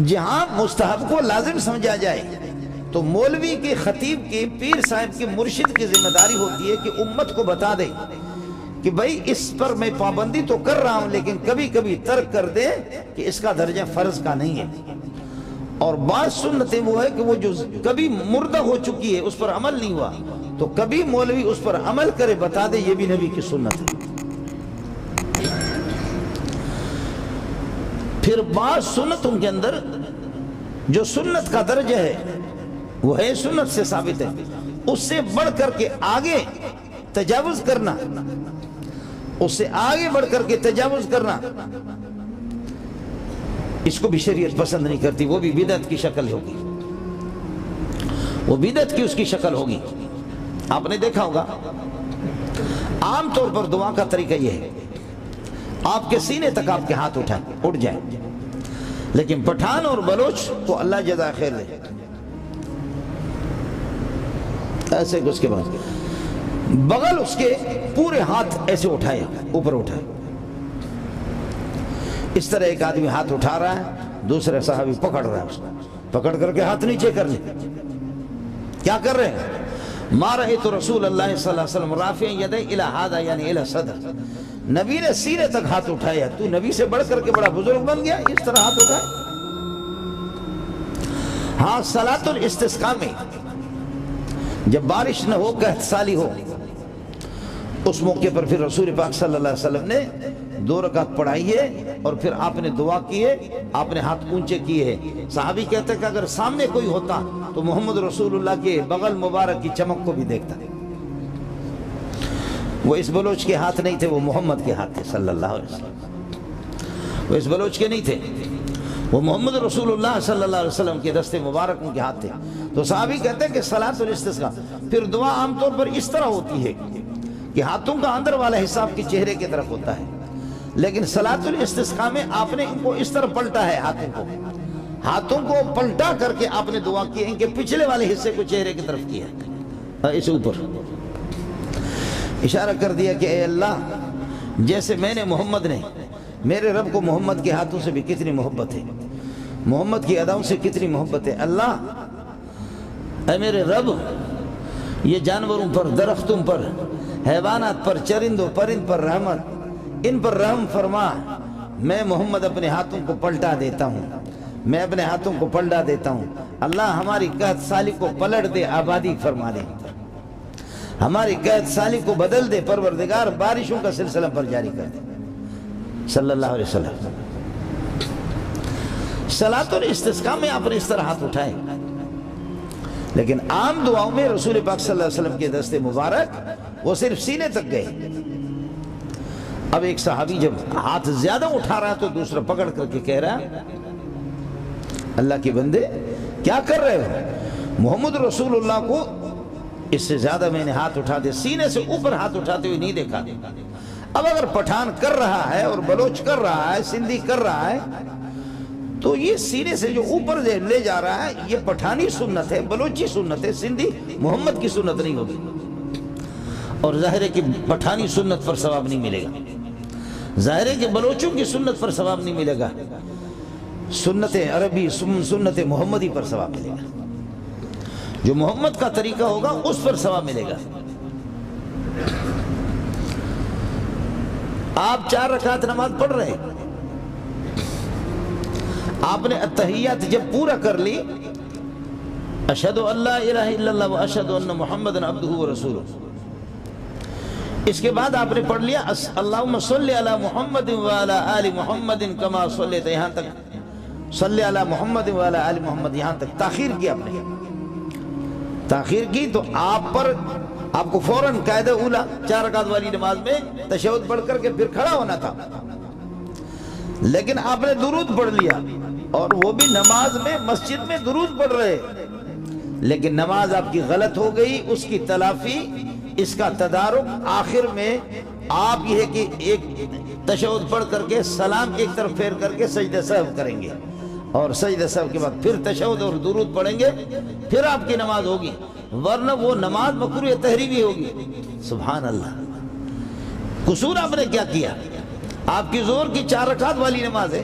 جہاں مستحب کو لازم سمجھا جائے تو مولوی کی، خطیب کی، پیر صاحب کی، مرشد کی ذمہ داری ہوتی ہے کہ امت کو بتا دے کہ بھائی اس پر میں پابندی تو کر رہا ہوں لیکن کبھی کبھی ترک کر دے کہ اس کا درجہ فرض کا نہیں ہے۔ اور بعض سنتیں وہ ہے کہ وہ جو کبھی مردہ ہو چکی ہے اس پر عمل نہیں ہوا تو کبھی مولوی اس پر عمل کرے بتا دے، یہ بھی نبی کی سنت ہے۔ پھر بعض سنتوں کے اندر جو سنت کا درجہ ہے وہ ہے سنت سے ثابت ہے، اس سے بڑھ کر کے آگے تجاوز کرنا، اس سے آگے بڑھ کر کے تجاوز کرنا، اس کو بھی شریعت پسند نہیں کرتی، وہ بھی بدعت کی شکل ہوگی، وہ بدعت کی اس کی شکل ہوگی۔ آپ نے دیکھا ہوگا عام طور پر دعا کا طریقہ یہ ہے آپ کے سینے تک آپ کے ہاتھ اٹھائیں، اٹھ جائیں، لیکن پٹھان اور بلوچ کو اللہ جزائے خیر دے، ایسے اس کے بعد بغل اس کے پورے ہاتھ ایسے اٹھائے، اوپر اٹھائے، اس طرح ایک آدمی ہاتھ اٹھا رہا ہے، دوسرے صحابی پکڑ رہا ہے اس کو، پکڑ کر کے ہاتھ نیچے کر لے۔ کیا کر رہے ہیں؟ ما رأیت رسول اللہ صلی اللہ علیہ وسلم رافع یدی الی ھذا یعنی الی صدر، نبی نے سینے تک ہاتھ اٹھایا، تو نبی سے بڑھ کر کے بڑا بزرگ بن گیا اس طرح ہاتھ اٹھائے۔ ہاں صلاۃ الاستسقاء میں جب بارش نہ ہو، قحط سالی ہو، اس موقع پر پھر رسول پاک صلی اللہ علیہ وسلم نے 2 رکعت پڑھائی ہے اور پھر آپ نے دعا کی ہے، آپ نے ہاتھ اونچے کیے ہیں۔ صحابی کہتے ہیں کہ اگر سامنے کوئی ہوتا تو محمد رسول اللہ کے بغل مبارک کی چمک کو بھی دیکھتا۔ وہ اس بلوچ کے ہاتھ نہیں تھے، وہ محمد کے ہاتھ تھے صلی اللہ علیہ وسلم، وہ اس بلوچ کے نہیں تھے، وہ محمد رسول اللہ صلی اللہ علیہ وسلم کے دست مبارک ان کے ہاتھ تھے۔ تو صحابی کہتے ہیں کہ صلاۃ الاستسقاء پھر دعا عام طور پر اس طرح ہوتی ہے کہ ہاتھوں کا اندر والا حصہ آپ کے چہرے کی طرف ہوتا ہے، لیکن صلاۃ الاستسقاء میں آپ نے ان کو اس طرح پلٹا ہے، ہاتھوں کو پلٹا کر کے آپ نے دعا کی، ان کے پچھلے والے حصے کو چہرے کی طرف کیا ہے، اس اوپر اشارہ کر دیا کہ اے اللہ، جیسے میں نے محمد نے، میرے رب کو محمد کے ہاتھوں سے بھی کتنی محبت ہے، محمد کی اداؤں سے کتنی محبت ہے، اللہ اے میرے رب یہ جانوروں پر، درختوں پر، حیوانات پر، چرندوں پرند پر رحمت، ان پر رحم فرما، میں محمد اپنے ہاتھوں کو پلٹا دیتا ہوں، میں اپنے ہاتھوں کو پلٹا دیتا ہوں، اللہ ہماری قحط سالی کو پلٹ دے، آبادی فرما دے، ہماری قحط سالی کو بدل دے، پروردگار بارشوں کا سلسلہ پر جاری کر دے صلی اللہ علیہ وسلم۔ صلاۃ الاستسقاء میں آپ نے اس طرح ہاتھ اٹھائے، لیکن عام دعاؤں میں رسول پاک صلی اللہ علیہ وسلم کے دست مبارک وہ صرف سینے تک گئے۔ اب ایک صحابی جب ہاتھ زیادہ اٹھا رہا ہے تو دوسرا پکڑ کر کے کہہ رہا ہے اللہ کے بندے کیا کر رہے ہو؟ محمد رسول اللہ کو اس سے زیادہ میں نے ہاتھ اٹھا دے، سینے سے اوپر ہاتھ اٹھاتے ہوئے نہیں دیکھا۔ اب اگر پٹھان کر رہا ہے اور بلوچ کر رہا ہے، سندھی کر رہا ہے، تو یہ سینے سے جو اوپر لے جا رہا ہے یہ پٹھانی سنت ہے، بلوچی سنت ہے، سندھی محمد کی سنت نہیں ہوگی، اور ظاہر ہے کہ پٹھانی سنت پر ثواب نہیں ملے گا، ظاہر ہے کہ بلوچوں کی سنت پر ثواب نہیں ملے گا، سنت عربی، سنت محمدی پر ثواب ملے گا، جو محمد کا طریقہ ہوگا اس پر ثواب ملے گا۔ آپ 4 رکعت نماز پڑھ رہے ہیں، آپ نے التحیات جب پورا کر لی، اشہد ان لا الہ الا اللہ و اشہد ان محمد عبدہ و رسولہ، اس کے بعد آپ نے پڑھ لیا اللہم صلی علی محمد وعلی آل محمد کما صلیت، یہاں تک صلی علی محمد وعلی آل محمد، یہاں تک تاخیر کی، آپ نے تاخیر کی تو آپ کو فوراً قاعدہ اولا 4 رکعت والی نماز میں تشہد پڑھ کر کے پھر کھڑا ہونا تھا، لیکن آپ نے درود پڑھ لیا، اور وہ بھی نماز میں مسجد میں درود پڑھ رہے، لیکن نماز آپ کی غلط ہو گئی، اس کی تلافی، اس کا تدارک آخر میں آپ یہ ہے کہ ایک تشہد پڑھ کر کے سلام ایک طرف پھیر کر کے سجدہ سہو کریں گے، اور سجدہ سہو کے بعد پھر تشہد اور درود پڑھیں گے، پھر آپ کی نماز ہوگی، ورنہ وہ نماز مکروہ تحریمی ہوگی۔ سبحان اللہ، قصور آپ نے کیا کیا؟ آپ کی ظہر کی 4 رکعت والی نماز ہے،